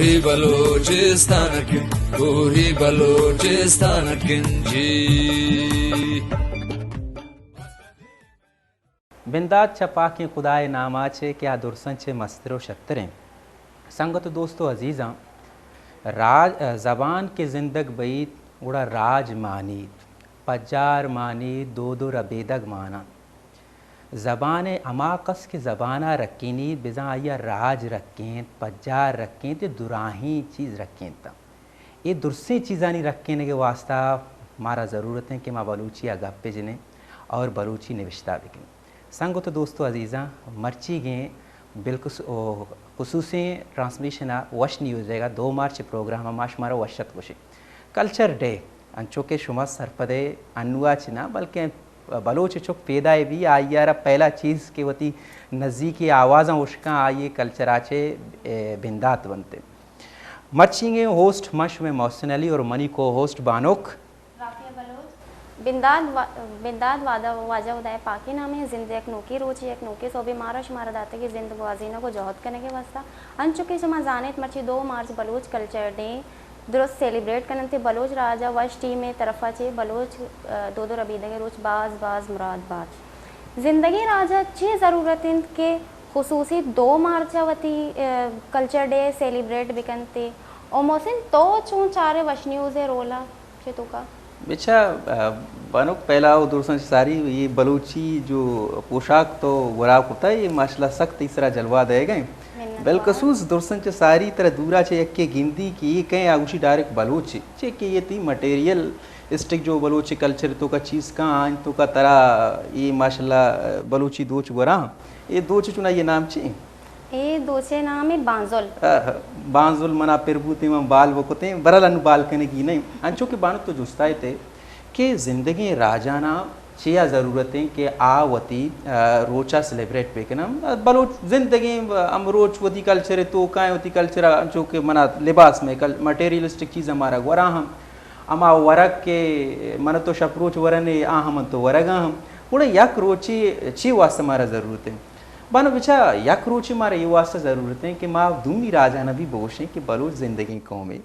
ही बलूचिस्तान की, तू ही बलूचिस्तान किंजी। बिंदात छपा के खुदाए नामा छे क्या दुरसंचे मस्तरो शतरें संगत दोस्तों अजीज़ा राज ज़बान के ज़िंदग बैत उड़ा राज मानी पजार मानी दो दो रबेदग माना ज़बान अमाकस के ज़बाना रखीनी बिजा आया राज रखें पजार रखें तो दुराही चीज़ रखें तब ये दुरसे चीज़ानी रखने के वास्ता हमारा ज़रूरत है कि माँ बलूची अगप्पे जिन्हें और बलूची निविश्ता बिकने संग तो दोस्तों अजीज़ा मर्ची गए बिल्कुल खसूसी ट्रांसमिशन वश न्यूज़ जाएगा 2 मार्च प्रोग्राम माश मारा वशत कुशी कल्चर डे अंचो के शुमा सरपदे अनुआ चिना बल्कि बलोच चुक पैदा भी आई यार पहला चीज़ के वती नज़दीकी आवाज़ा उश्का आइए कल्चर आचे बिंदात बनते मर्चिंगे होस्ट मश में मोहसिन अली और मनी को होस्ट बानोक बिंदाद वाजा उदाय पाकि नाम है जिंद एक नोकी रोची एक नोकी सो भी मारा शुमारा दाते की जिंद वाजीना को जोहद करने के वास्ता अन चुके समा जानेत मर्ची 2 मार्च बलोच कल्चर डे दुरुस्त सेलिब्रेट करने थे बलोच राजा वश टीम में तरफा चे बलोच दो दो रबीदे के रोज बाज बाज मुराद बाज जिंदगी राजा चे ज़रूरतें के खुसूसी 2 मार्च वती कल्चर डे सेलिब्रेट बिकनते और मोहसिन तो चूँ चारे वश न्यूज़ रोला चे तो का बेचा बनो पहला वो दूरसन सारी ये बलूची जो पोशाक तो वराक होता है ये माशाल्लाह सख्त तीसरा जलवा दे गए बिलखसूस दूरसन सारी तरह दूरा चे एक के गिनती की ये कहीं आगुशी डायरेक्ट बलूच चे कि ये थी मटेरियल स्टिक जो बलूची कल्चर तो का चीज़ का आन तो का तरह ये माशाल्लाह बलूची दोच वरा ये दोच चुना ये नाम चे ये दोचे नाम है बांजुल मना पिरबूते में बाल वकोते बरल अनु बाल करने की नहीं अंचो के बान तो जुस्ताए थे कि ज़िंदगी राजाना चिया ज़रूरतें कि आवती रोचा सेलिब्रेट पे के नाम बलोच ज़िंदगी हम रोच वती कल्चर तो काय वती कल्चर अंचो के मना लिबास में कल मटेरियलिस्टिक चीज़ हमारा वरा हम अमा वरक के मन तो शपरोच वरने आ हम तो वरगा हम उड़े यक रोची ची वास्ते हमारा ज़रूरत है बानो बिचा यक रोची मारे ये वास्ते ज़रूरत है कि माँ दूमी राजा नबी बोशें कि बलोच ज़िंदगी कौमे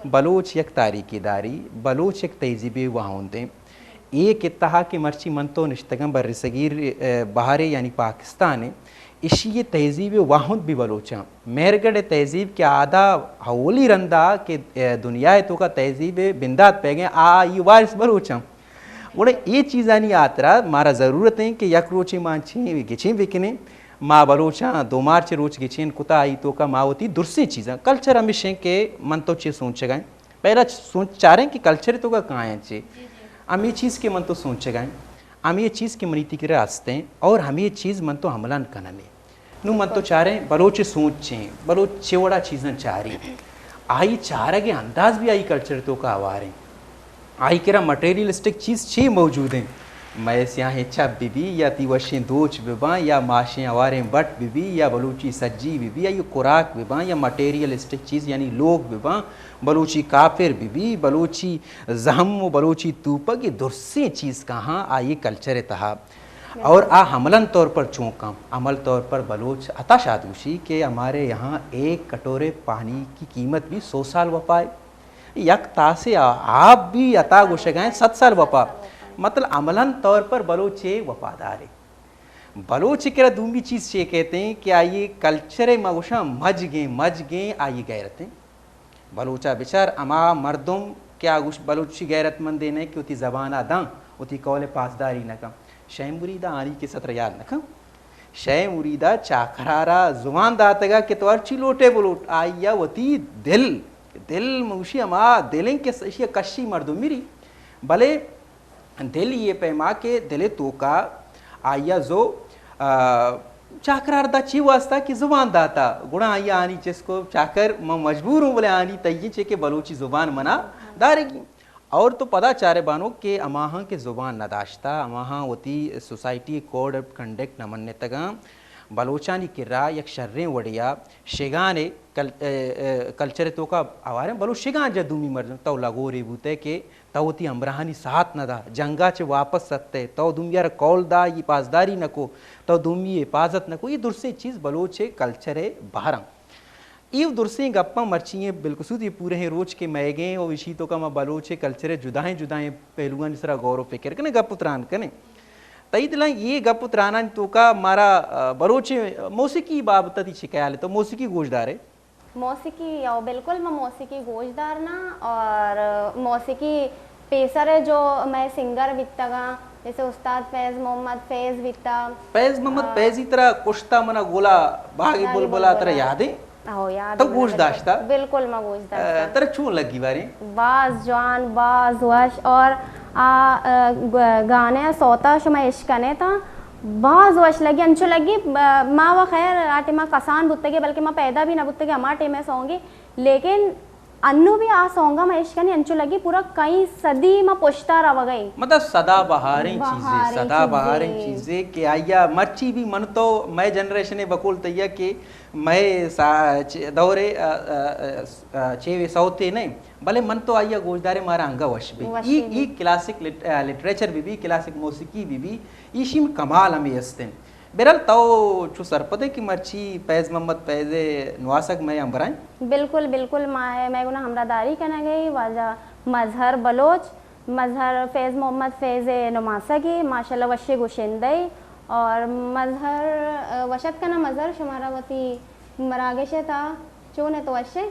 बलोच यक तारीकी दारी बलोच एक तहजीबे वहाँ एक इत्तहा की मर्ची मन तो निश्तगम बर सगीर बहारे यानी पाकिस्तान इसी ये तहजीब वाहुद भी बलोचा मेहरगढ़ तहजीब के आधा हवली रंदा के दुनिया तो का तहजीब बिंदात पै गए आ ये वारिस बलोचा उड़े ये चीज़ानी आतरा मारा ज़रूरत है कि यक रोचे माँ छे गिछे बिकने माँ बलोचा 2 मार्च रोच गिछेन कुता आई तो का माँ होती दुरसे चीज़ा कल्चर हमेशा के मन तो चे सोच गए पहला सोच चाह रहे हैं कि कल्चर तो का कहाँ है चे हम ये चीज़ के मन तो सोच गए हम ये चीज़ की मनीति के रास्ते हैं और हम ये चीज़ मन तो हमलन करने नू मन तो चाह रहे हैं बलोच सोचें बलोच चेवड़ा चीज़ें चाह रही आई चाह रहे कि अंदाज भी आई कल्चर तो का आवार है आई केरा मटेरियलिस्टिक चीज़ छे मौजूद हैं मैस यहाँ इच्छा बीबी या तीवशें दोच बिबा या माशें आवारें बट बीबी या बलूची सज्जी बीबी या ये खुराक बिबा या मटेरियलिस्टिक चीज़ यानी लोग बिबा बलूची काफिर बीबी बलूची जहम बलूची तूपक ये दुरसे चीज़ कहाँ आई कल्चर तहा और आ हमलन तौर पर चौंका अमल तौर पर बलोच अता शादूशी के हमारे यहाँ 1 कटोरे पानी की कीमत भी 100 साल वपाए यक तासे आप भी अता गुशगाएं 7 साल वपा मतलब अमलन तौर पर बलोचे वफादार है बलोच के दूसरी चीज़ ये कहते हैं कि आइए कल्चर मगुशा मज गए आइए गैरत हैं बलोचा बेचार अमा मर्दों क्या गुश बलोची गैरतमंद देने कि उती ज़बाना दां उती कौले पासदारी न कम शय मुरीदा आनी के सत्र याद न कम शय मुरीदा चाखरारा जुबान दातगा के तो अर्ची लोटे बलोट आइया वती दिल मुशी अमा दिलें के सही कशी मर्दों मेरी भले दिल ये पैमा के दिले तो का आया जो चाकर दा ची वास्ता की जुबान दाता गुणा आया आनी जिसको चाकर मैं मजबूर हूँ बोले आनी तय चे के बलूची जुबान मना दारेगी और तो पता चारे बानो के अमाहा के जुबान नदाश्ता अमाहा होती सोसाइटी कोड ऑफ कंडक्ट न मनने तगा बलोचानी किरा यक शर्रें वड़िया शेगाने कल्चर तो का आवारे बलो शेगान जदूमी मर्जन तो लगो रे बूते के तवती अमराहानी साथ न दा जंगा चे वापस सकते तो दुम यार कौल दा ये पासदारी नको तो दुम ये हिफाजत नको ये दुरसे चीज़ बलोचे कल्चर है बाहर ये दुरसे गप्पा मर्चिए बिल्कुल ये पूरे हैं रोज के मैगे और इसी तो का बलोचे कल्चर जुदाएं जुदाएं पहलुआं जिसरा गौरव फिक्र कने गप उतरान कने तई दिला ये गप उतराना तो का मारा बलोचे मौसीकी बाबत ती शिकायत तो मौसीकी गोशदार है मौसीकी या बिल्कुल मैं मौसीकी गोशदार ना और मौसीकी पेशर है जो मैं सिंगर बितगा जैसे उस्ताद फैज मोहम्मद फैज बिता फैज मोहम्मद फैज ही तरह कुश्ता मना गोला भागी बुलबुला तरह याद है हो याद तो गोशदाश्त था बिल्कुल मैं गोशदाश्त तरह चूं लगी बारे बाज जवान बाज वश और गाने सोता शुमा इश्क ने था बाज वश लगी अंचु लगी माँ व खैर आटे माँ कसान बुत्ते बल्कि माँ पैदा भी ना बुत्ते हमारे टेम में सोंगी लेकिन अन्नू भी आ सोंगा मैं इश्क अंचु लगी पूरा कई सदी में पुछता रह गई मतलब सदा बहारें चीजें कि आया मर्ची भी मन तो मैं जनरेशन बकुल तैया कि मैं दौरे चेवे सौते नहीं भले मन तो आइया गोजदारे मारा अंगा वश भी ये क्लासिक लिटरेचर भी क्लासिक मौसीकी भी इसी में कमाल हमें हस्ते बेरल तो चु सरपदे की मर्ची फैज मोहम्मद फैजे नवासक मैं अंबराएं बिल्कुल बिल्कुल मैं गुना हमरादारी करना गई वाजा मजहर बलोच मजहर फैज मोहम्मद फैजे नुमासगी माशाल्लाह वशे गुशिंदई और मजहर वशत का ना मजहर शुमारा वती मरागश था चूने तो वशे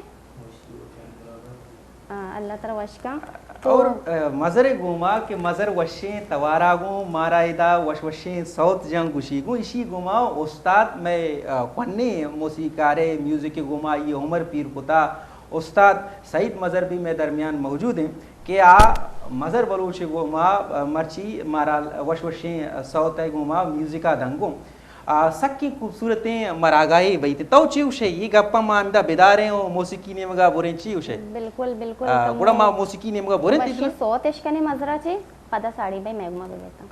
अल्लाह तरह वश का और मजर गुमा के मजर वशे तवारा गो माराइदा वशे सौत जंग गुशी गो इसी गुमा उस्ताद में पन्ने मौसीकारे म्यूजिक गुमा ये उमर पीर पुता उस्ताद सईद मजर भी में दरमियान मौजूद हैं कि आ मजर बलूच गुमा मर्ची मारा वशे सौत गुमा म्यूजिका दंगो सक्की खूबसूरतें मरागाई बई थे तो चिवशे ये गप्पा मामदा बेदारे हो मौसीकी ने मगा बोरे चिवशे बिल्कुल बिल्कुल गुड़ा मा मौसीकी ने मगा बोरे थे सौत इश्कने मजरा चे पदा साड़ी भाई मैगमा बेता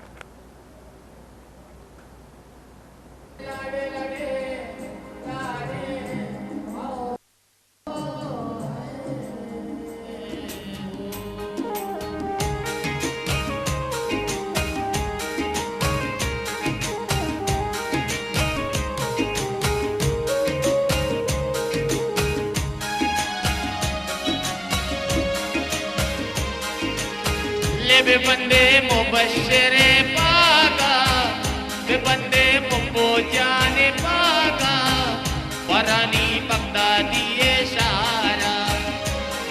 बे बंदे मुबश्शिरे पागा बे बंदे मुबो जाने पागा वरानी बगदादी इशारा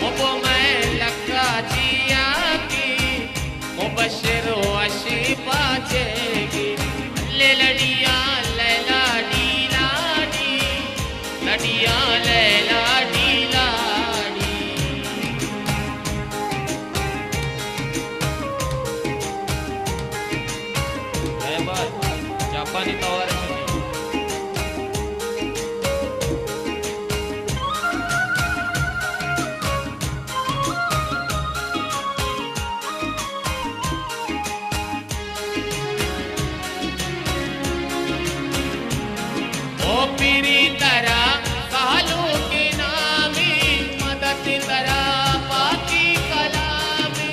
मुबो मैं लगा जिया की मुबश्शिर वशी बाजेगी ले लड़िया लैला डी लड़िया लैला डी जापानी तवार ओ पीरी तरह सालों के नामी मदद तरह बाकी कलामी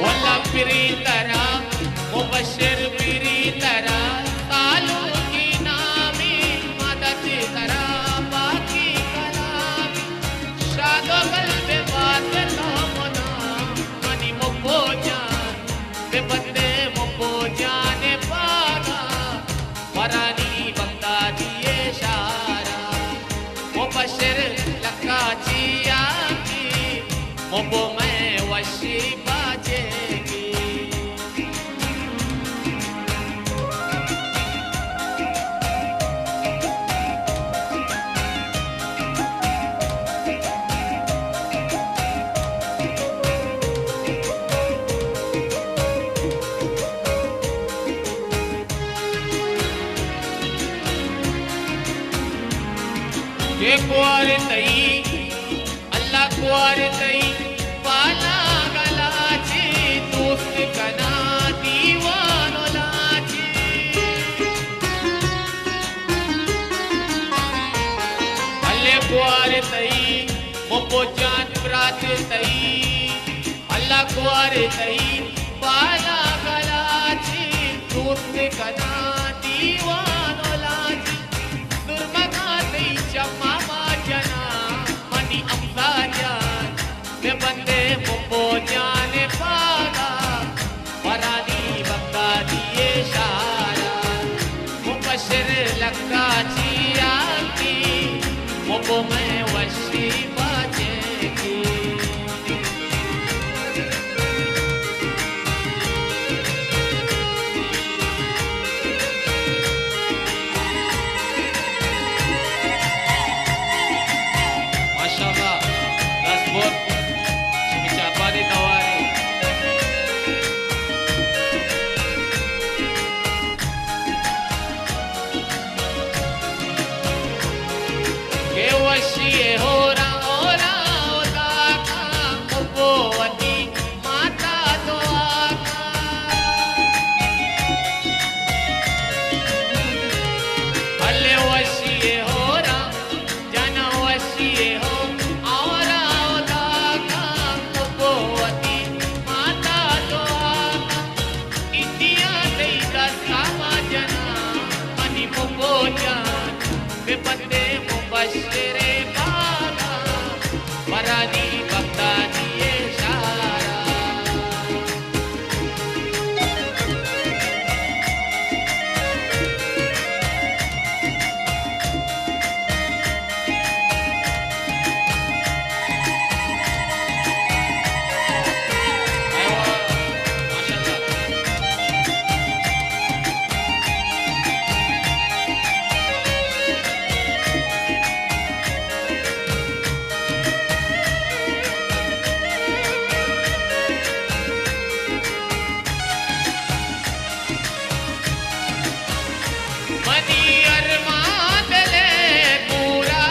वल्ला पीरी तरह मुबश्शिर पीरी तरह सालों की नामी मदद तरह बाकी कलामी शादो गल्बे बात लामना मनी मुबो जान बे बंदे मुबो जाने पागा वरानी बगदादी इशारा मुबश्शिर लका जिया की मुबो मैं वशी बाजेगी के कुआर तई अल्लाह कुआर तई पाला गलाची दोस्त कना दीवानो लाची अल्ले कुआर तई मुबो जान प्रात तई अल्लाह कुआर तई पाला गलाची दोस्त कना दीवानो कर लगा चिया की मोको में वशी बचेगी माशाल्लाह Gasbot sumicapa di tawari ke wasiye hora ora oda ka mubowati mata doa alle wasiye hora jana wasiye ho ora oda ka mubowati mata doa india deida samajana ani mubojan bepate mubashire baba marani bagdadi ishara aywa mashallah मनी अरमान ले पूरा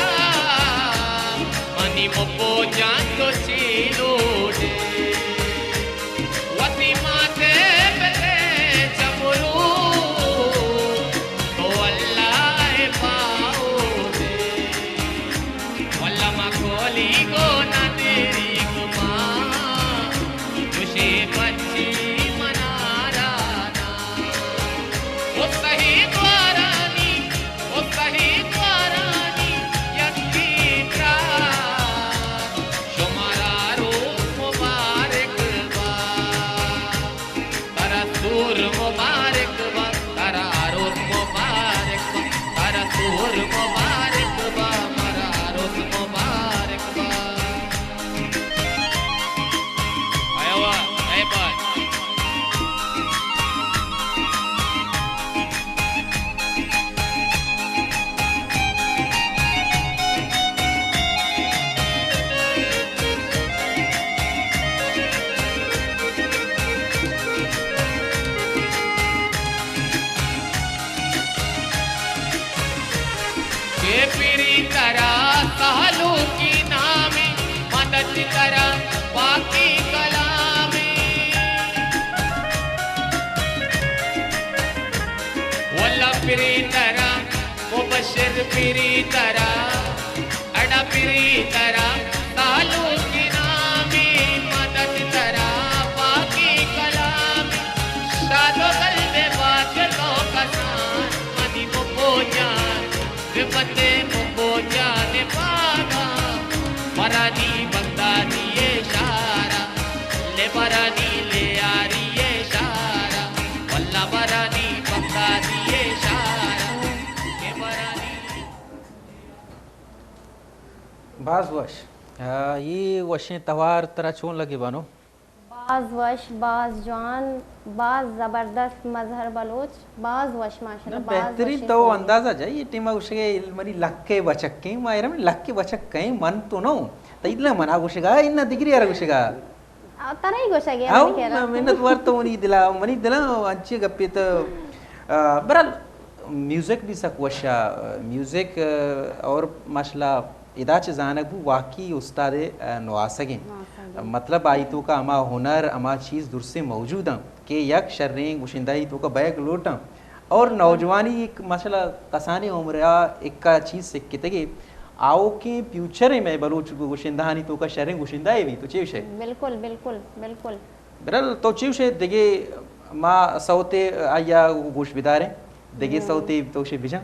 money मोको जान तो चीलो दे वती माते बले चमरू तो अल्लाह पाओ दे वल्ला मा कोली को ना तेरी गुमा तुझे बच्ची मनारा ना ओ सही द्वारानी यकी प्राण शुमारा रूप मुबारक बा तारा सूर मुबारक बा तारा रूप मुबारक बा तारा सूर मुबारक बा मारा रूप मुबारक बा आया ए बात के पीरी तरह कहलू की नामे मदद तरह बाकी कलामे वल्ला पीरी तरह मुबशिर पीरी तरह अड़ा पीरी तरह कहलू की नामे मदद तरह बाकी कलामे शादो गल्बे बात लो कसान मनी मुको जान विपते मुको जाने पागा बरानी बगदादी ये शारा ले बरानी ले यारी ये शारा वल्ला बरानी बगदादी ये शारा ले बरानी बाज वश ये वशें तवार तरह चोन लगे बानो बाज वश बाज जवान बाज ज़बरदस्त मजहर बलोच बाज वश माशाल्लाह बाज बेहतरीन वश तो अंदाजा जाए ये टीमा उसे मरी लक्के बचक्के मायरम लक्के बचक्के मन तो नो तइदला मना गुशगा इन्ना दिग्री यार गुशगा तरा ही गोशगे आओ नहीं कह रहा मेहनत वर तो मनी दिला अच्छी गप्पे तो बरल म्यूजिक भी सक वशा म्यूजिक और माशाल्लाह इदाच जानक बु वाकई उस्ताद नवासगे मतलब आई तो का अमा हुनर अमा चीज़ दूर से मौजूद हैं कि यक शर्रें गुशिंदाई तो का बैग लोटा और नौजवानी एक माशाल्लाह कसानी उम्र एक का चीज़ से कितने आओ के फ्यूचर में बलोच गुशिंदानी तो का शर्रें गुशिंदाई भी तो चीज़ है बिल्कुल बिल्कुल बिल्कुल बरल तो चीज़ है देखे माँ सौते आया गोश बिदारे देखे सौते तो शे बिजा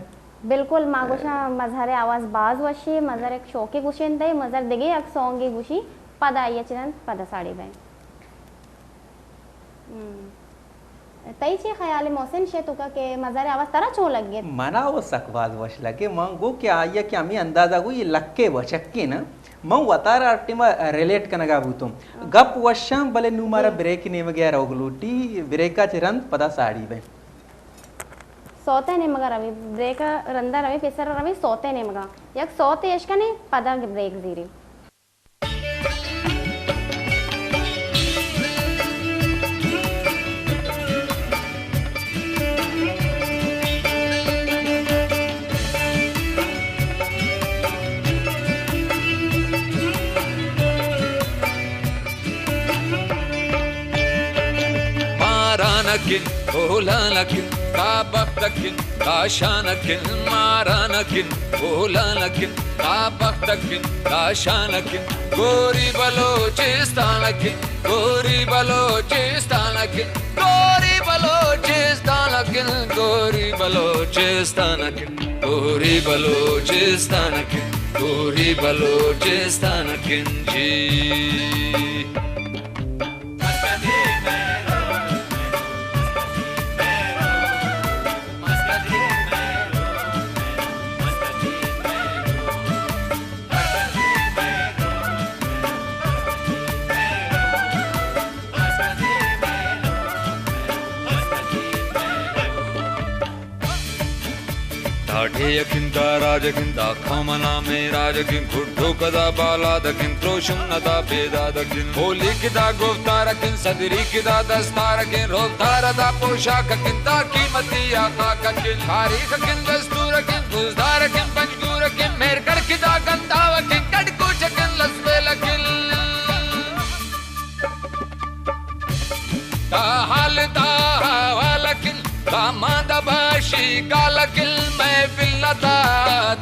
बिल्कुल मागोशा मजहर आवाज बाज वशी मजहर एक शौके गुशिन दे मजहर दिगे एक सॉन्ग गुशी पदा ये चिरन पदा साड़ी बे तई चे ख्याल मोहसिन शे तुका के मजार आवाज तारा चो लग गए मना वो सकवाज वश लगे मंगो क्या आया कि आम्ही अंदाजा गो ये लक्के बचक्के ना मग वतार आर्टिमा रिलेट कनगा भूतुम गप वशम बले नुमारा ब्रेक ने वगैरह रोगलूटी ब्रेका चिरंद पदा साड़ी बे सोते ने मगा रवि ब्रेक रंदा रवि पिसर रवि सोते ने मगा यक सोते यशकने पदा break जीरी Maranakin, Olanakin, Kabaktakin, Kashanakin, Maranakin, Olanakin, Kabaktakin, Kashanakin, Gori Balochistan, Gori Balochistan, Gori Balochistan, Gori Balochistan, Gori Balochistan, Gori Balochistan, ji. ढेयकिंता राजकिंता खमना में राजकिं खुड्डो कदा बाला दकिन त्रोशुम नदा बेदा दकिन होली किदा गोफ्तारकिन सदरी किदा दस्तारकिन रोफ्तारदा पोशाककिंता कीमती आका ककिन तारीख किन दस्तूरकिन गुजदारकिन पंजगूरकिन मेरकर किदा गंतावकिन कड़कूचकिन लस्वेलकिन ता हालता हवालकिन कामादा बाशी कालकिन महफिल नदा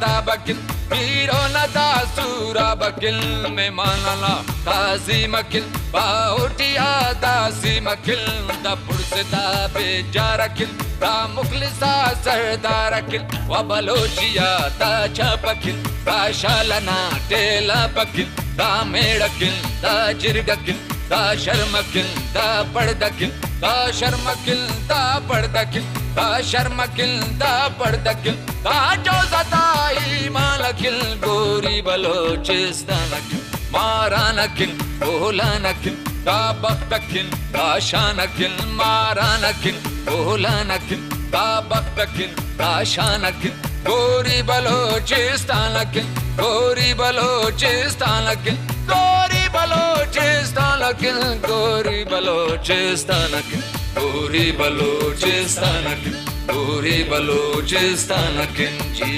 दाबकिल हीरो नदा सूरा बकिल मेहमानला ताजीमकिल बाउटिया दासीमकिल दा पुरसदा बेजारकिल दा मुखलिसा सरदारकिल व बलोचिया दा चपकिल दा शालना टेला पकिल दा मेड़किल दा जिरगकिल दा शर्मकिल दा पड़दकिल दा शर्मकिल दा पड़दकिल दा शर्मकिल दा पड़दकिल दा जोज़ताई मालकिल गोरी बलोचिस्तानकिल मारानकिल ओलानकिल दा बख्तकिल दा शानकिल मारानकिल ओलानकिल दा बख्तकिल दा शानकिल गोरी बलोचिस्तानकिल गोरी बलोचिस्तानकिल गोरी बलोचिस्तानकिल गोरी बलोचिस्तानकिल गोरी बलोचिस्तानकिल गोरी बलोचिस्तानकिल जी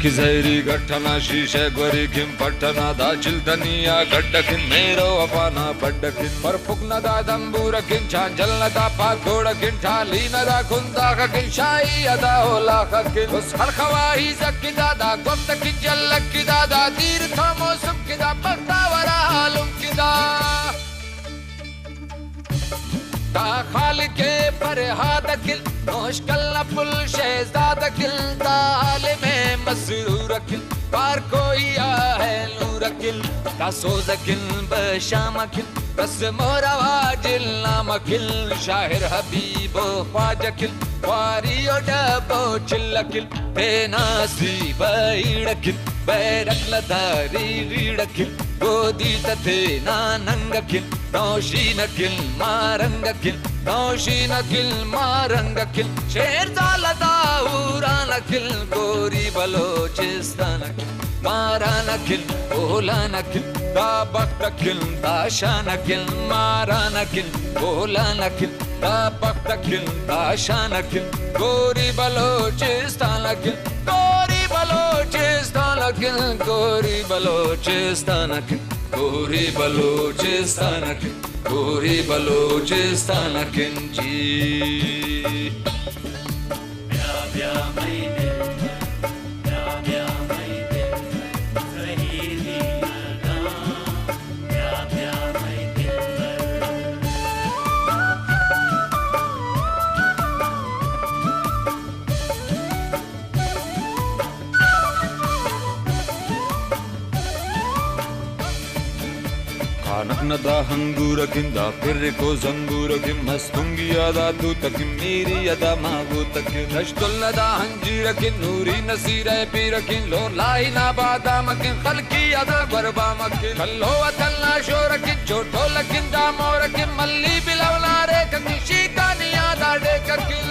की जहरी गठना शीशे गोरी किम पटना दा चिल्तनिया गड्डकिन मेरो अपाना पड्डकिन पर फुकना दा दंबूरकिन चांजल दा पाकोड़किन ठाली नदा कुंदा किन शाही अदा होला किन उस खलखवाही जकिदा दा गुफ्तकिन जल्लकिदा दा तीर थमो सुकिदा पक्तावरा हालुम किदा दा खाल के फरहाद किल मुश्किल न पुल शहजाद किल ताल में मसरूर किल पार कोई है नूर किल दा सोज किल बशाम किल बस मोरा वाजिल नाम किल शाहिर हबीबो ख्वाजा किल वारियो डबो चिल्ल किल बेनासी बैड़ किल बैरक लदारी रीड़ किल गोदी तथे नानंग किल नौशीन किल मारंग किल नौशीन किल मारंग किल शेर जालदा उरान किल गोरी बलोचिस्तान किल मारान किल ओलान किल दा बख्त किल दा शान किल मारान किल ओलान किल दा बख्त किल दा शान किल गोरी बलोचिस्तान किल गोरी बलोचिस्तान किल गोरी बलोचिस्तान किल गोरी बलोचिस्तान किल गोरी बलोचिस्तान किल जी da hangura kinda pirre ko zangura kim mastungi ada tu takim miri ada magu takim nashtulla da hanjira kin nuri nasira pira kin lo laina badam kin khalki ada barba makin kallo atalla shora kin choto lakin da mora kin malli bilawla re kin shikani ada de kin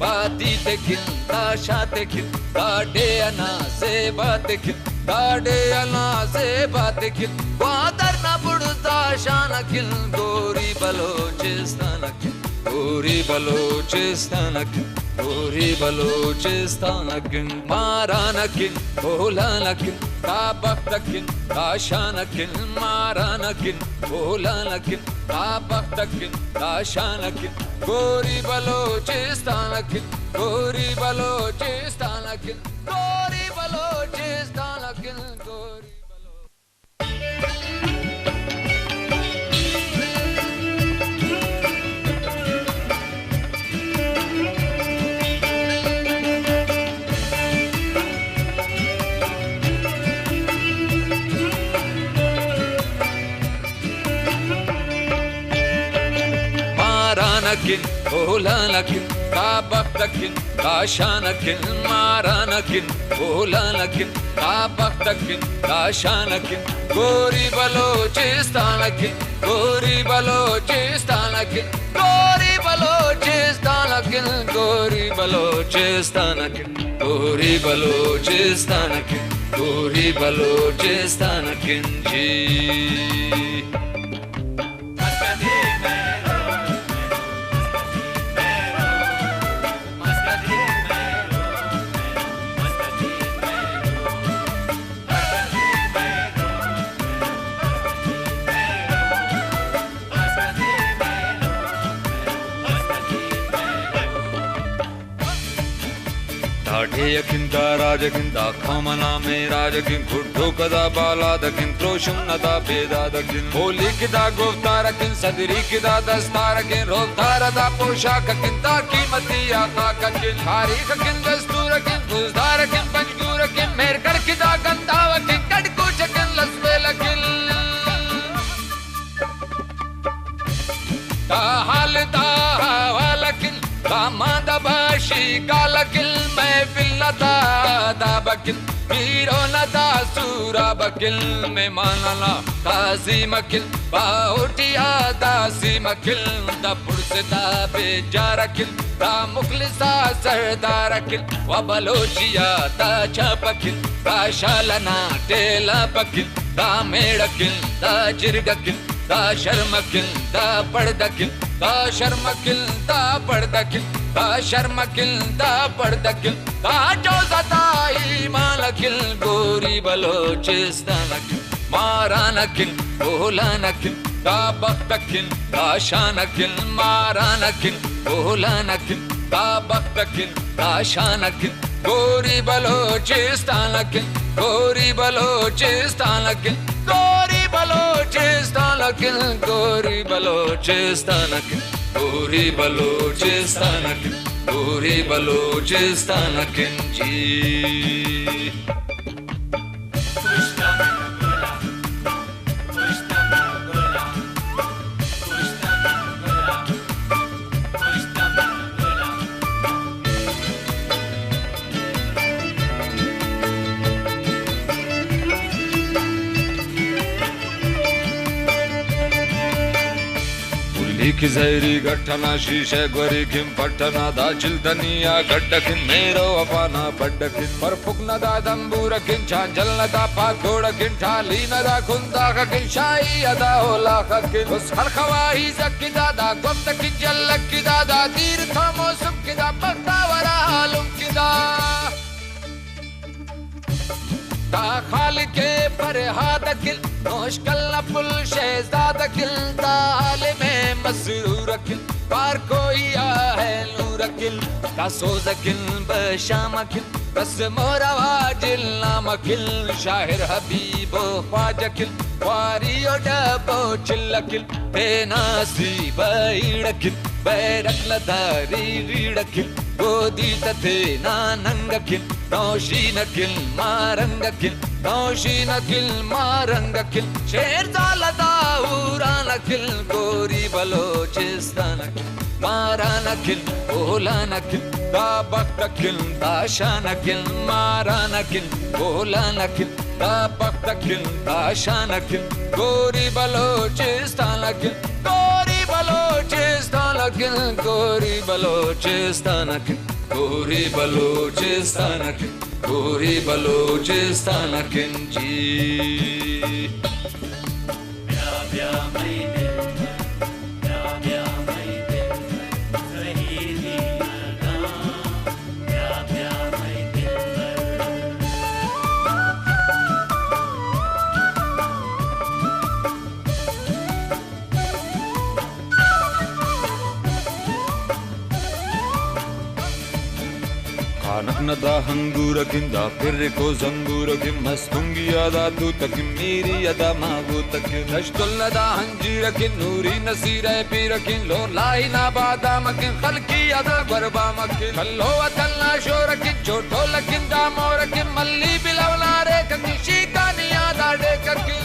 बाती देखिल ताशा देखिल काडे अना से बात देखिल काडे अना से बात देखिल वादर ना बुड़ता शान किल गोरी बलोचिस्तान किल गोरी बलोचिस्तान किल गोरी बलोचिस्तान किल मारा न किल बोला न किल ताबक किल ताशा न किल मारा न किल बोला न किल ताबक किल ताशा न किल गोरी बलोचिस्तान किल गोरी बलोचिस्तान किल गोरी बलोचिस्तान किल गोरी Nagin, ola nagin, kabak nagin, kasha nagin, mara nagin, ola nagin, kabak nagin, kasha nagin, gori balochistan nagin, gori balochistan nagin, gori balochistan nagin, gori balochistan nagin, gori balochistan nagin, gori balochistan nagin ji. Ykinda rajakinda khamana me rajakin khuddo kada bala dakin troshum nada beda dakin holi kida goftara kin sadri kida dastara kin roftara da poshak kin ta qimati aqa kin tarikh kin dastur kin guzdar kin panjgur kin merkar kida gandawa kin kadku chakin lasbela kin ta hal ta walakin kamada bashi galakil महफिल नदा दाबकिल Miro नदा सूरा buckle में मानला ताजी मकिल बाउटिया दासी मकिल दा पुरसे दा बेजारकिल दा मुखलिसा सरदारकिल व बलोचिया दा छपकिल दा शालना टेला पकिल दा मेड़किल दा जिरगकिल दा शर्मकिल दा पड़दकिल दा शर्मकिल दा पड़दकिल दा शर्मकिल दा पड़दकिल दा जोज़ताई मालकिल गोरी बलोचिस्तानकिल मारानकिल बोलानकिल दा बख्तकिल दा शानकिल मारानकिल बोलानकिल दा बख्तकिल दा शानकिल गोरी बलोचिस्तानकिल गोरी बलोचिस्तानकिल गोरी बलोचिस्तानकिल गोरी बलोचिस्तानकिल गोरी बलोचिस्तानकिल गोरी बलोचिस्तानकिल जी की जहरी गठना शीशे गोरी किम पटना दा चिल्दनिया गड्डकिन मेरो अपाना बड्डकिन पर फुकना दा दंबूरकिन चांजल दा पागोड़किन ठाली नदा खुंदा किन शाही अदा होला किन उस खलखवाही जक्की दादा गुप्त की जल्लक की दादा तीर थमो सुख की दा पक्तावरा हालुम की दा खाल के फरहाद किल मुश्किल न पुल शहजाद किल ताल में मसरूर किल पार कोई है नूर किल का सोज किल बशाम किल बस मोरा वाजिल नाम किल शाहिर हबीबो ख्वाज किल वारियो डबो चिल किल बेनासी बैड़ किल बैरक लदारी रीड़ किल गोदी तथे नानंग किल नौशीन किल मारंग किल नौशीन किल मारंग किल शेरजालदा उरान किल गोरी बलोचिस्तान किल मारान किल ओलान किल दा बख्त किल दाशान किल मारान किल ओलान किल दा बख्त किल दाशान किल गोरी बलोचिस्तान किल गोरी बलोचिस्तान किल गोरी बलोचिस्तान किल गोरी बलोचिस्तान किल गोरी बलोचिस्तान किल जी नदा हंगूर किंदा फिर को जंगूर कि मस्तुंगी अदा तू तक मेरी अदा मागो तक नश्तुल नदा हंजीर कि नूरी नसीर पीर कि लो लाई ना बादाम कि खलकी अदा गरबा मक खल्लो अतल्ला शोर कि छोटो लकिंदा मोर कि मल्ली बिलवला रे कि शीकानिया दाडे कि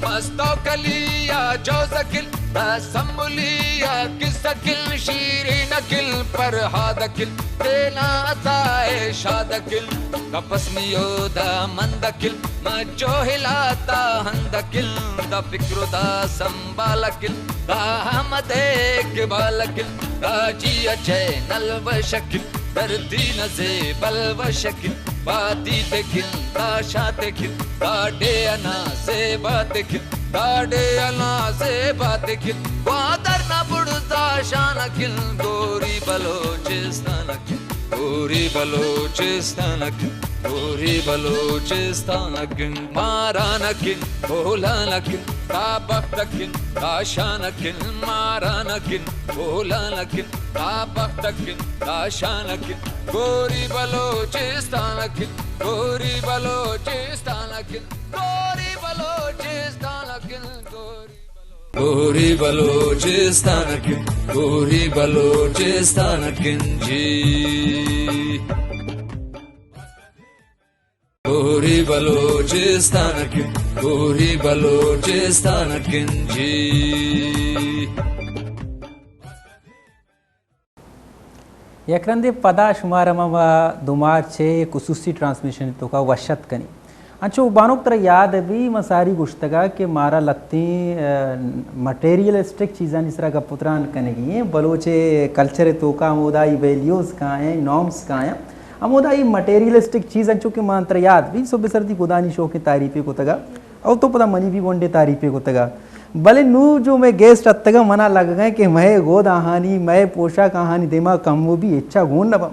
मस्तो कलिया जोज़किल असम्बुलिया किसकिल शीरीन किल फरहाद किल तेना अताए शाद किल कपस्मियो दा मंद किल मजो हिलाता हंद किल दा फिक्रो दा संभाल किल दा हमदे किबाल किल दा जी अच्छे नलव शकिल दर्दी नज़े बलव शकिल बाती ते किल दा शाते किल दाडे अना से बात किल दाडे अना से बात किल वादर ना बुड़ता शान किल गोरी बलोचिस्तान किल गोरी बलोचिस्तान किल गोरी बलोचिस्तान किल मारान किल बोलान किल ताबख्त किल ताशान किल मारान किल बोलान किल ताबख्त किल ताशान किल गोरी बलोचिस्तान किल गोरी बलोचिस्तान किल गोरी बलोचिस्तान किल गोरी बलोचिस्तान किल गोरी बलोचिस्तान किल जी गोरी बलोचिस्तान किल गोरी बलोचिस्तान किल जी यकरंदे पदा शुमारमा व दुमार छे खुसूसी ट्रांसमिशन तो का वशत कनी अंचो बानोक तरह याद भी मसारी गुश्तगा के मारा लत्ती मटेरियलिस्टिक चीज़ां जिस तरह का पुत्रान कनेगी हैं बलोचे कल्चर तो का अमोदाई वैल्यूज़ का हैं नॉर्म्स का हैं अमोदाई मटेरियलिस्टिक चीज़ अंचो के मांत्र याद भी सो बेसरती खुदानी शो के तारीफ़े को तगा और तो पता मनी भी वनडे तारीफ़े को तगा भले नू जो मैं गेस्ट अत्तगा मना लग गए कि मैं गोद आहानी मैं पोशा कहानी देमा कम वो भी इच्छा गुण न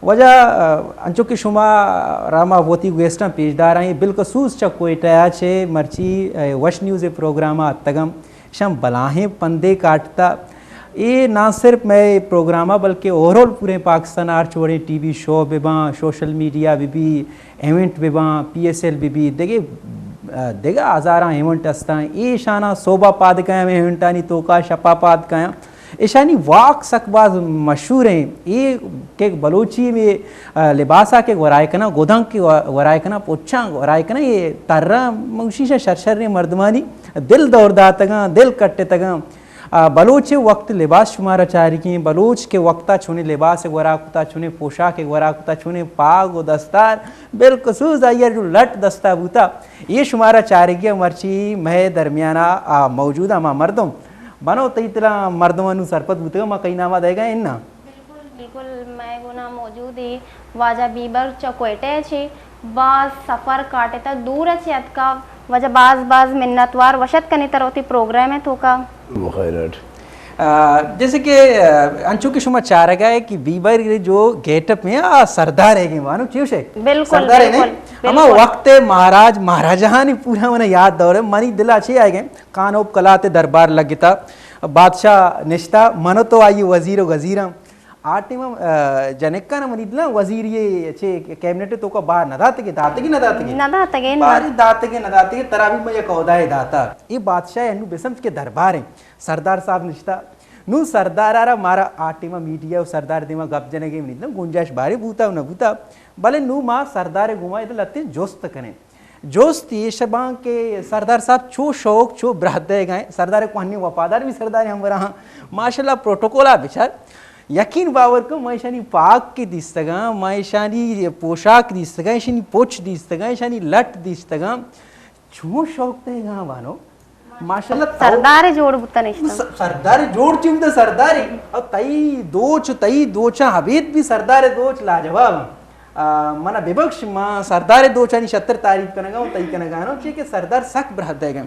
वजह अंचो के शुमा रामा वोती गेस्टा पेशदार आई बिलखसूस च कोयटा छे मर्ची वश न्यूज़ प्रोग्राम अत्तगम शम बलाहें पंदे काटता ये ना सिर्फ मैं प्रोग्राम बल्कि ओवरऑल पूरे पाकिस्तान आर छोड़े टीवी शो बेबा सोशल मीडिया भी इवेंट बेबा PSL भी देगे हज़ारा इवेंट असता ये शाना सोबा पाद काया में इवेंटानी तोका शपा पाद काया ईशानी वाक सकबाज मशहूर हैं ये के बलोची में लिबासा के वरायकना गोदंग के वरायकना पोच्छा वरायकना ये तर्रा मुशीशा शरशर मर्दमानी दिल दौरदा तगा दिल कट्टे तगा बलोच वक्त लिबास शुमारा चारी की बलोच के वक्ता छुने लिबास वराकुता छुने पोशाक वराकुता छुने पाग व दस्तार बिलखसूस आइयर जो लट दस्ता बूता ये शुमारा चारी की मर्ची मह दरमियाना मौजूदा माँ मर्दों बनो तई तरह मर्दों सरपत बूतेगा माँ कई नामा देगा इन्ना बिल्कुल मैं गुना मौजूद ही वाजा बीबर चकोटे छे बाज सफ़र काटे तक दूर है छे का वजह बाज मिन्नतवार वशत कने तरौती प्रोग्राम है तो का मुखैरत जैसे कि अंशु के शुमा चाह रहा है कि बीबर जो गेटअप में सरदार है मानो क्यों से बिल्कुल, सरदार है बिल्कुल, नहीं हम वक्त महाराज महाराजा ने पूरा मैंने याद दौर मनी दिल अच्छे आए गए कानोब कलाते दरबार लगता बादशाह निश्ता मनो तो आई वजीर गजीरा आटे में जनक्का ना मनी दिला वजीर ये अच्छे कैबिनेट तो का बाहर नदाते के बारी दाते के तरावी में ये कौदा है दाता ये बादशाह अनु बेसम के दरबार है सरदार साहब निश्ता नु सरदार आरा मारा आटे में मीडिया और सरदार दिमा गप जने के नहीं गुंजाइश बारे बूता न बूता भले नु माँ सरदार घुमाए तो लते जोस्त कने जोस्त ये शबां के सरदार साहब छो शौक छो बरहदे गए सरदार को हन्नी वफादार भी सरदार हम रहा माशाल्लाह प्रोटोकॉल आ बेचार यकीन बावर को मैशानी पाक की दिस्तगा मैशानी पोशाक दिस्तगा ऐशानी पोछ दिस्तगा ऐशानी लट दिस्तगा छो शौक देगा बानो माशाल्लाह सरदार जोड़ बुता नहीं सरदार जोड़ चिमदा सरदार और तई दोचा हबीत भी सरदार दोच लाजवाब मना विपक्ष मां सरदार दोचानी 76 तारीख कनगा तई कनगा नो कि सरदार सख बरहद देगा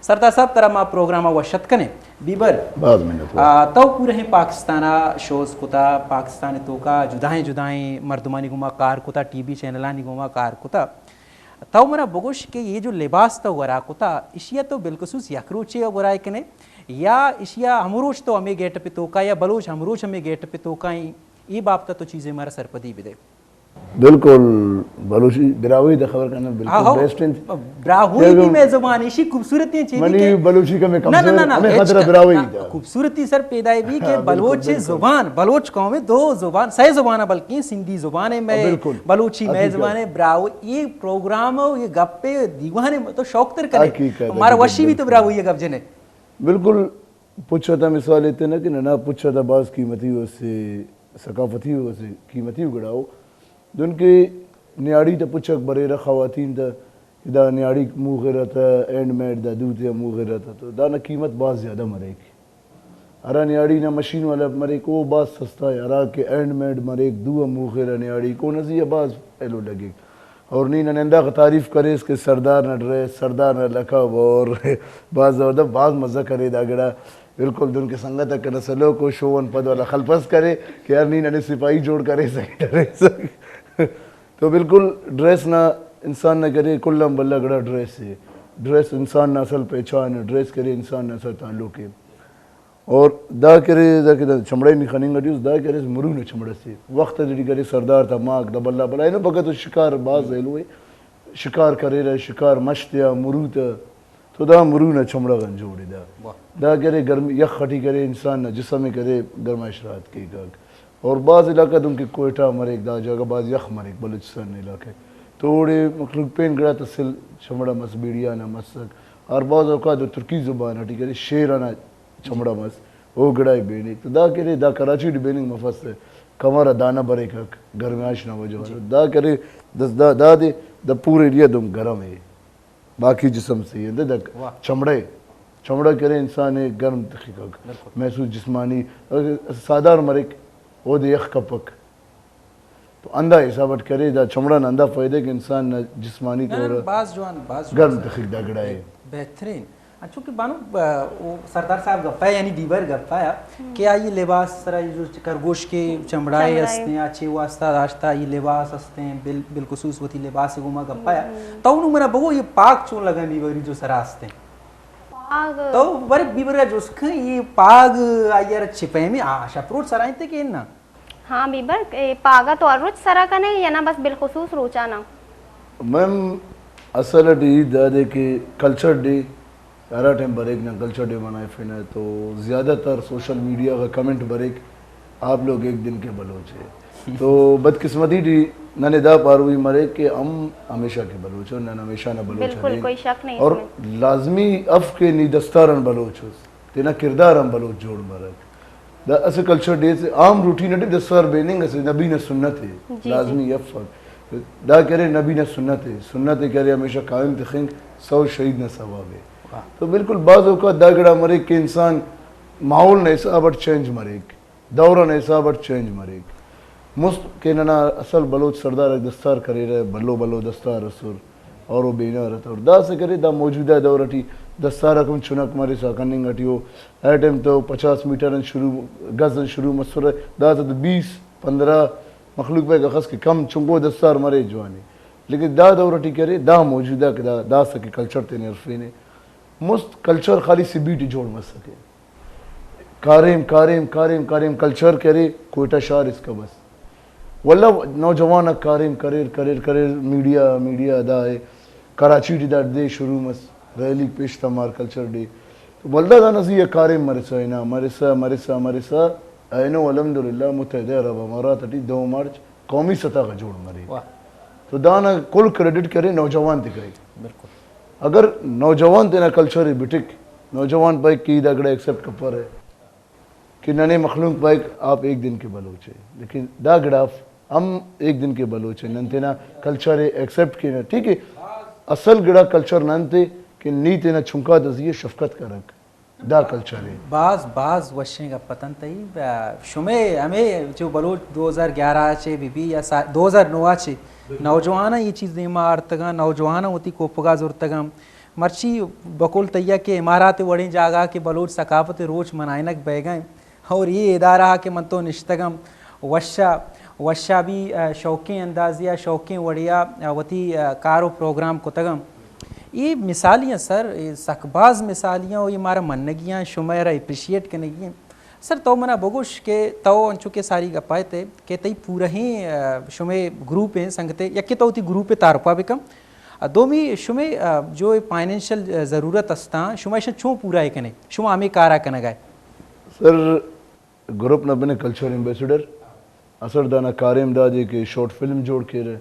सरदार साहब तरह मा प्रोग्राम व शतकने बीबर बाद में तो पूरे हैं पाकिस्ताना शोज कुता पाकिस्तान तो का जुदाएं मर्दमानी गुमा कार कुता टीवी चैनलानी गुमा कार कुता तो मना बगोश के ये जो लिबास तो वरा कुता इशिया तो बिल्कुल यकरूचे वराय कने या इशिया हमरोच तो हमें गेट पे तो का या बलोच हमरोच हमें गेट पे तो का ये बाप तो चीजें हमारा सरपदी भी दे बिल्कुल बलूची ब्रावी द खबर करना बिल्कुल बेस्ट इन ब्राहुई की मैं जुबान इसी खूबसूरती चीज मनी बलूची का मैं कम ना ना ना हमें खतरा ब्रावी खूबसूरती सर पैदाई भी के बलोच जुबान बलोच कौम में दो जुबान सही जुबान बल्कि सिंधी जुबान है मैं बलूची मैं जुबान है ब्राव ये प्रोग्राम ये गप्पे दीवाने तो शौक तर करे हमारा वशी भी तो ब्रावी ये गप जने बिल्कुल पूछा था मिसाल लेते ना कि ना पूछा था बास कीमती हो से सकाफती हो से कीमती उगड़ाओ दुनके न्याड़ी तो पुछक बरेरा खवातीन था दा न्याड़ी मुँह गिरा था एंड मेड दा दूध या मुँह गिरा था तो दाना कीमत बहुत ज़्यादा मरेगी अरा न्याड़ी ना मशीन वाला मरे को बात सस्ता है अरा के एंड मेड मरे दुआ मुँह गिरा न्याड़ी को नज़िया बाज एलो लगे और नहीं नंदा का तारीफ़ करे इसके सरदार न ड्रेस सरदार न लखब और बाज ज़बरदस्त बाज मज़ा करे दागड़ा बिल्कुल दुन के संगत के नस्लों को शोवन पद वाला खलफस करे कि यार नहीं नने सिपाही जोड़ करे सके तो बिल्कुल ड्रेस ना इंसान ना करे कुल्लम बल्ला गड़ा ड्रेस है ड्रेस इंसान ना असल पहचान है ड्रेस करे इंसान ना असल ताल्लुक है और दा करे दा के चमड़े नहीं खनिंग गडी दा करे मुरू ने चमड़े से वक्त जड़ी करे सरदार था माग दा बल्ला बल्ला इनो बगत तो शिकार बाज हेलुए शिकार करे रे शिकार मश्तिया मुरू तो दा मुरू ने चमड़ा गन जोड़ी दा करे गर्मी यख खटी करे इंसान ना जिस्म में करे गर्माइश रात की गाग और बाज़ इलाका उनके कोयटा मरे दा जगह बाज़ यख मरे बलूचिस्तान इलाके थोड़े मखलूक पेन गड़ा तसिल चमड़ा मस बीड़िया ना मसक और बाज़ औकात तुर्की ज़ुबान हटी करे शेराना चमड़ा मस वो गड़ाई बेनी तो दा करे दा कराची बेनिंग मफस है कमरा दाना बरे का गर्माइश ना वजह दा करे दस दा दे द पूरे एरिया तुम गर्म है बाकी जिस्म से ये दा चमड़ा करे इंसान है गर्म तखीक महसूस जिस्मानी साधारण मरे वो दे यख कपक तो अंधा हिसाबत करे दा चमड़ा न अंधा फायदे के इंसान न जिस्मानी तौर बाज गर्म तखीक दा गड़ा है बेहतरीन अच्छा कि बानो वो सरदार साहब गप्पा यानी बीबर गप्पा कि ये लिबास सरा ये जो खरगोश के चमड़ाए हंसते हैं अच्छे वास्ता रास्ता ये लिबास हंसते हैं बिलखुसूस होती लिबास से घुमा गप्पा तो उन्होंने मेरा बगो ये पाक चों लगा बीबरी जो सरास्ते तो बड़े बीबर का जोस्ख ये पाग यार छिपे में आशा प्रोट सराइते के ना हाँ बीबर पागा तो रोज सरा का नहीं या ना बस बिलखुसूस रोचा ना मैम असल डी दादे के कल्चर डे सारा टाइम बरेक ना कल्चर डे मनाए फिर तो ज़्यादातर सोशल मीडिया का कमेंट बरेक आप लोग एक दिन के बलोच है तो बदकिस्मती डी नने दा पारुई मरे के हम हमेशा के बलोच न हमेशा न बलोच बिल्कुल कोई शक नहीं और लाजमी अफ के नी दस्तारन बलोच तेना किरदार हम बलोच जोड़ मरक द अस कल्चर डे से आम रूटीन डे दस्तार बेनिंग अस नबी न सुन्नत है लाजमी अफ दा करे नबी न सुन्नत करे हमेशा कायम तखिंग 100 शहीद न सवाब है तो बिल्कुल बाज़ औक़ात दागड़ा मरे के इंसान माहौल ने हिसाबत चेंज मरेक दौरा ने हिसाबत चेंज मरेक मुस्त के नना असल बलोच सरदार दस्तार करे रहे बल्लो बल्लो दस्तार असुर और वो बेना रहता और दा से करे दा मौजूदा दौरटी दस्तार रकम चुनक मरे साकनिंग अटियो हर टाइम तो 50 मीटर शुरू गज शुरू मसर दा तो 20-15 मखलूक पे गखस के कम चुंगो दस्तार मरे जवानी लेकिन दा दौरटी करे दा मौजूदा के दा सके कल्चर ते नरफे ने मुस्त कल्चर खाली से बीट जोड़ मत सके कारिम कारिम कारिम कारिम कल्चर करे कोयटा शहर इसका बस वल्ला नौजवान कारिम करेर करेर करेर मीडिया मीडिया अदा है कराची दा दे शुरू मस रैली पेश तमार कल्चर डे तो वल्ला दा नसी कारिम मरसा है ना मरसा मरसा मरसा आइनो अल्हम्दुलिल्लाह मुत्तहिदा अरब अमारात 2 मार्च कौमी सतह का जोड़ मरे तो दाना कुल क्रेडिट करे नौजवान दिखे बिल्कुल अगर नौजवान तेना कल्चर है बिटिक नौजवान बाइक की दगड़ा एक्सेप्ट कपर है कि नने मखलूक बाइक आप एक दिन के बलोचे लेकिन दा गड़ाफ हम एक दिन के बलोचे नन तेना कल्चर है एक्सेप्ट की ना ठीक है असल गड़ा कल्चर नन थे कि नी तेना छुंका दजिए शफकत करक दा कल्चर है बाज वशे का पतन तई शुमे हमें जो बलोच 2011 चे बीबी या 2009 चे नौजवान ये चीज़ नेमा अर्तगा नौजवान होती कोपगा जुर्तगम मर्ची बकुल तैया के इमारत वड़ी जागा के बलोच सकाफत रोज मनाइनक बैगें और ये इदारा के मन तो निश्तगम वशा भी शौक़ अंदाजिया शौक़ वड़िया वती कारो प्रोग्राम को तगम ये मिसालियाँ सर ये सकबाज मिसालियाँ और ये हमारा मनगियाँ शुमेरा अप्रिशिएट करने सर तो मना बोगुश के तो अंचु के सारी गपाए थे के तई पूरा ही शुमे ग्रुप हैं संगते या के तो ग्रुप तारपा बिकम दोमी शुमे जो फाइनेंशियल ज़रूरत अस्ता शुमाइशन छो पूरा है कने शुमा हमें कारा कने गए सर ग्रुप न बने कल्चर एम्बेसडर असरदाना कारिम दादी के शॉर्ट फिल्म जोड़ के रहे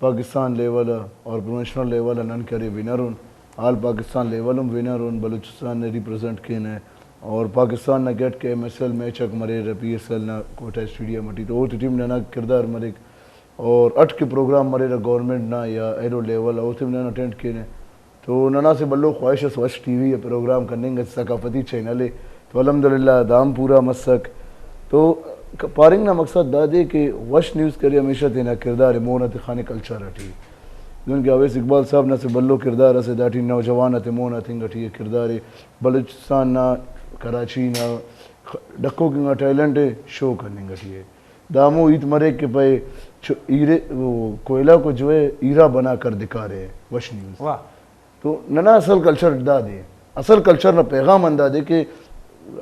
पाकिस्तान लेवल और प्रोफेशनल लेवल नन करे विनर उन आल पाकिस्तान लेवल विनर उन बलूचिस्तान ने रिप्रेजेंट किए ने और पाकिस्तान न गेट के MSL मैच अक मरे PSL ना कोटा स्टेडियम मटी तो वो टीम ने ना किरदार मरे और 8 के प्रोग्राम मरे गवर्नमेंट ना या एरो लेवल और टीम ने अटेंड किए ने तो नना से बल्लो ख्वाहिश स्वच्छ TV या प्रोग्राम करने का सकाफती चैनल है तो अल्हम्दुलिल्लाह दाम पूरा मसक तो पारिंग ना मकसद दादे के वश न्यूज़ करे हमेशा तेना किरदार मोनत खाने कल्चर हटी उनके अवैस इकबाल साहब ना से बल्लो किरदार से दाटी नौजवान ते मोना थिंग हटी किरदार बलूचिस्तान ना कराची ना डक्को के टैलेंट शो करने गठी है दामो ईद मरे के पे ईरे वो कोयला को जो है ईरा बना कर दिखा रहे हैं वश न्यूज़ वाह तो नना असल कल्चर दा दे असल कल्चर ना पैगाम अंदा दे के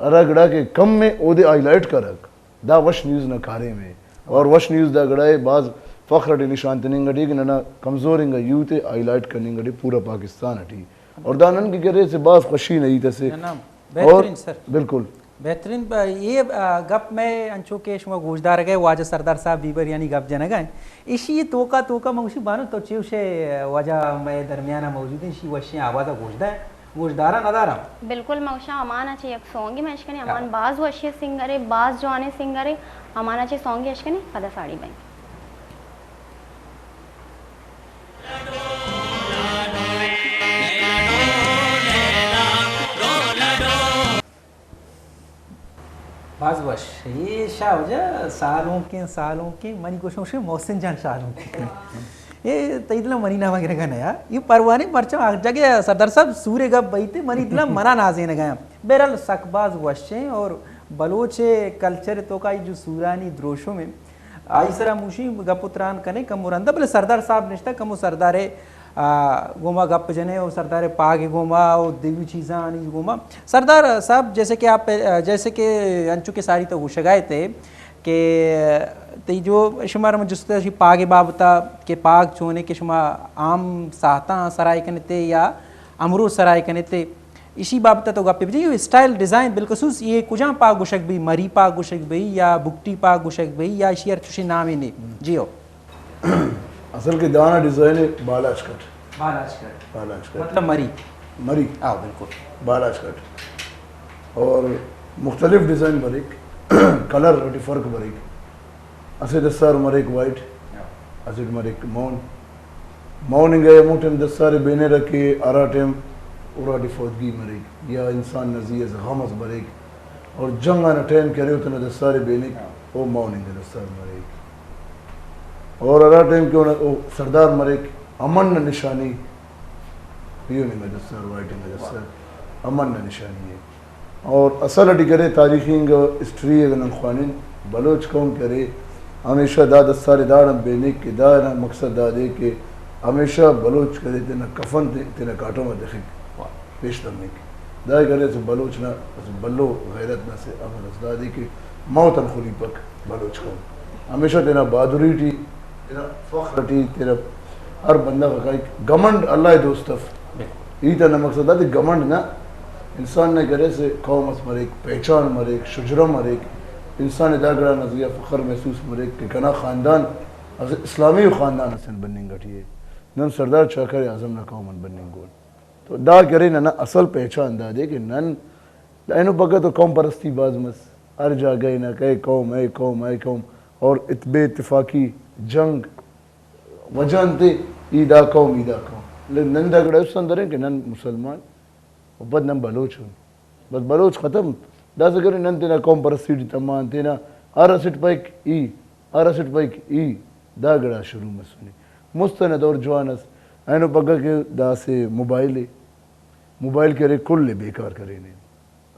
अरागड़ा के कम में ओदे हाईलाइट करक दा वश न्यूज़ न कारे में और वश न्यूज़ दा गड़ाए बाज फ़ख्र डी निशान तनिंग गड़ी कि नना कमज़ोर इंगा यूथ हाईलाइट करने गड़ी पूरा पाकिस्तान हटी और दानन की करे से बाज खुशी नहीं तसे बेहतरीन सर बिल्कुल बेहतरीन ये गप में अंचो के शुमा गोशदार गए वाजा सरदार साहब बीबर यानी गप जन गए इसी तोका मौसी बानो तो चिव से वाजा में दरमियाना मौजूद इसी वशी आवाज़ा गोशदारा नदारा बिल्कुल मौशा अमान अच्छे एक सॉन्ग में अशकने अमान बाज वशी सिंगरे बाज जवाने सिंगरे अमान अच्छे सॉन्ग अशकने पदा साड़ी बाई बाजवश ये शाह हो जा सालों के मनी कोशों से मौसिन जान सालों के ये तइदला मनी ना वगैरह का नया ये परवाने मरचा जगह सरदार साहब सूर्य गप बैठे मनी इतना मना नाजे न गया बेरल सकबाज वशे और बलोचे कल्चर तो का जो सूरानी द्रोशों में आइसरा मुशी गपुत्रान कने कम मुरंदा बले सरदार साहब निश्ता कम सरदारे गोमा गप जने और सरदार पाग गोमा और देवी चीज़ा नहीं गोमा सरदार साहब जैसे कि अंचु के सारी तो गुशगाए थे कि ते जो शुमार में जिस तरह पागे बाबता के पाग चोने के शुमा आम साहता सराय कने थे या अमरूद सराय कने थे इसी बाबता तो गप्पे ये स्टाइल डिज़ाइन बिल्कुसूस ये कुजा पाग गुशक भी मरी पाग गुशक भी या बुकटी पाग गुशक भी या शेयर चुशी नाम ही नहीं जियो असल के दाना डिज़ाइन है बालाज कट मतलब मरी हाँ बिल्कुल बालाज कट और मुख्तलिफ डिज़ाइन बरीक कलर रोटी फ़र्क बरीक असे दस्तार मरीक वाइट असे मरीक मौन गए मुठम दस्तार बेने रखे आरा टेम उरा डिफोदगी मरीक या इंसान नज़िया ज़खामस बरीक और जंग आना टैन करे उतना दस्तार बेने वो मौन दस्तार मरीक और अरा टाइम क्यों ना सरदार मरे अमन निशानी पियो नहीं मैं दस्तार वाइट नहीं दस्तार अमन निशानी है। और असल अटी करे तारीखी हिस्ट्री अगर खानिन बलोच कौम करे हमेशा दाद सारे दाड़ बेने के दार मकसद दादे के हमेशा बलोच करे तेना कफन तेना काटों में देखे पेश दमने की दाए करे से बलोच ना बल्लो गैरत ना से अमर दादी के मौत खुली पक बलोच कौम हमेशा तेना बहादुरी टी तेरा फख्र टी तेरा हर बंदा का घमंड अल्लाह दोस्तफ ई तना मकसद दादी घमंड ना इंसान ने करे से कौम मरे पहचान मरे शुजरा मरे इंसान दागड़ा नजरिया फ़ख्र महसूस मरे कि कना ख़ानदान इस्लामी ख़ानदान हसन बनने गठी नन सरदार चाकर आज़म ना कौमन बनने गोल तो दा करे ना असल पहचान दा दे कि नन लाइनो पका तो कौम परस्ती बाजमस हर जा गए ना कहे कौम है कौम है कौम और इतबे इतफाकी जंग वजहते ईदा कौम लेकिन नन दागड़ा उस अंदर है कि नन मुसलमान और बद नन बलोच हूँ बस बलोच ख़त्म दास करे नन तेना कौम परस्ती तमान तेना आरसिट पैक ई दागड़ा शुरू में सुनी मुस्तनद और जवानस ऐनो पगा के दासे मोबाइल करे कुल बेकार करे ने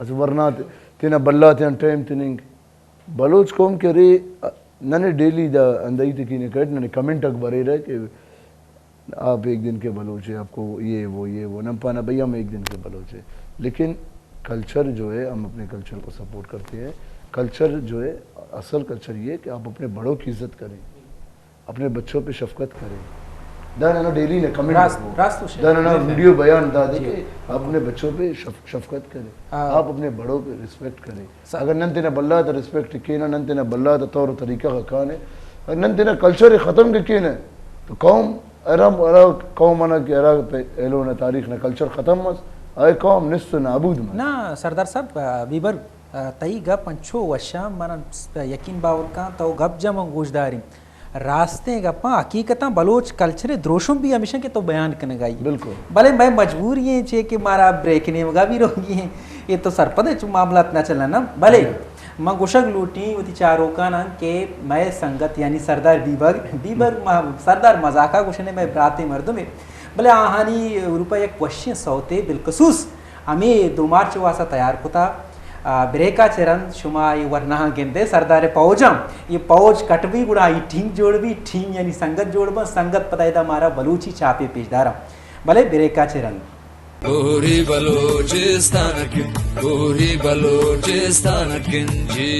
अस वरना तेना बल्ला तेन टाइम तिनिंग बलोच कौम करे नने डेली दा अंदई तकी ने कट नने कमेंट अक भरे रहे कि आप एक दिन के बलोच है आपको ये वो नंपाना भैया हम एक दिन के बलोच है लेकिन कल्चर जो है हम अपने कल्चर को सपोर्ट करते हैं कल्चर जो है असल कल्चर ये कि आप अपने बड़ों की इज्जत करें अपने बच्चों पे शफकत करें दाना डेली ने कमेंट दाना वीडियो बयान दादे कि आप अपने बच्चों पे शफकत करें आप अपने बड़ों पे रिस्पेक्ट करें अगर नन तेना बल्ला तो रिस्पेक्ट के ना नन तेना बल्ला तो तौर तरीका का कान है अगर नन तेना कल्चर ख़त्म के ना तो कौम कौम मना कि अरा पे एलो ना तारीख ना कल्चर ख़त्म मस आए कौम निस्त नाबूद ना सरदार साहब बीबर तई गप पंचो वशा मन यकीन बावर का तो गप जम गोशदारी रास्ते गप्पा हकीकता बलोच कल्चर द्रोशुम भी हमेशा के तो बयान करने गई बिल्कुल भले मैं मजबूर ये छे कि मारा ब्रेक ने मगा भी रोगी है ये तो सरपद है मामला ना चला ना भले मैं गुशक लूटी उती चारों का ना के मैं संगत यानी सरदार बीबर सरदार मजाका गुशने मैं ब्राते मर्द में भले आहानी रुपये एक क्वेश्चन सौते बिलखसूस हमें 2 मार्च वासा तैयार होता ब्रेका चरण शुमा ये वरना गेंदे सरदार पौजम ये पौज कटवी गुड़ा ये ठीक जोड़वी ठीक यानी संगत जोड़ब संगत पतायदा मारा बलूची चापे पेशदारा भले ब्रेका चरण गोरी बलोचिस्तान की जी